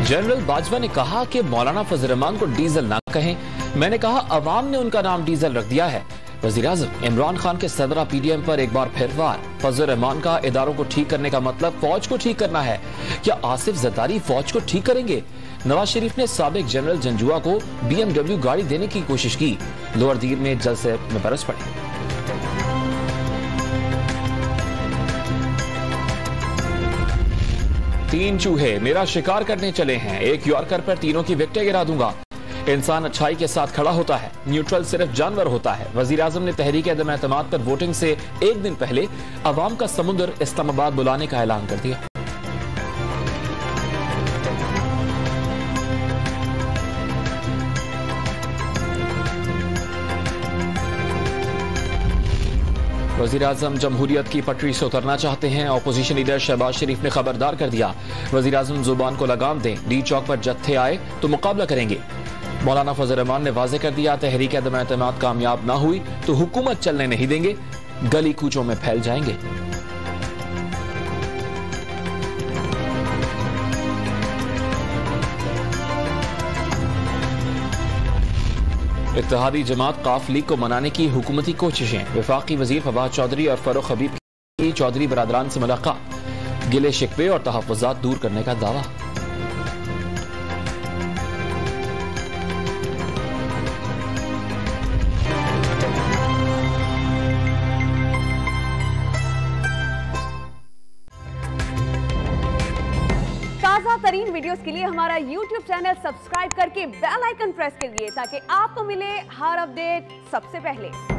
General Bajwa ने कहा कि मौलाना फजल रहमान को डीजल ना कहें, मैंने कहा अवाम ने उनका नाम डीजल रख दिया है। वज़ीर-ए-आज़म इमरान खान के सदरा पीडीएम पर एक बार फिर वार। फजल रहमान का इदारों को ठीक करने का मतलब फौज को ठीक करना है। क्या आसिफ जरदारी फौज को ठीक करेंगे? नवाज शरीफ ने साबिक जनरल जंजुआ को BMW गाड़ी देने की कोशिश की। लोअर दीर में जलसे में बरस पड़े। तीन चूहे मेरा शिकार करने चले हैं, एक यॉर्कर पर तीनों की विकेटें गिरा दूंगा। इंसान अच्छाई के साथ खड़ा होता है, न्यूट्रल सिर्फ जानवर होता है। वज़ीर-ए-आज़म ने तहरीक अदम-ए-एतमाद पर वोटिंग से एक दिन पहले अवाम का समुद्र इस्लामाबाद बुलाने का ऐलान कर दिया। वज़ीर-ए-आज़म जमहूरियत की पटरी से उतरना चाहते हैं, अपोजिशन लीडर शहबाज शरीफ ने खबरदार कर दिया। वज़ीर-ए-आज़म जुबान को लगाम दें, डी चौक पर जत्थे आए तो मुकाबला करेंगे। मौलाना फजल रहमान ने वाज़े कर दिया, तहरीक अदम-ए-एतमाद कामयाब ना हुई तो हुकूमत चलने नहीं देंगे, गली कूचों में फैल जाएंगे। इत्तेहादी जमात काफ लीग को मनाने की हुकूमती कोशिशें। वफाकी वजीर फवाद चौधरी और फरूख हबीब की चौधरी बरादरान से मुलाकात, गिले शिकवे और तहफ़्फ़ुज़ात दूर करने का दावा। ताज़ा तरीन वीडियोस के लिए हमारा YouTube चैनल सब्सक्राइब करके बेल आइकन प्रेस करिए ताकि आपको मिले हर अपडेट सबसे पहले।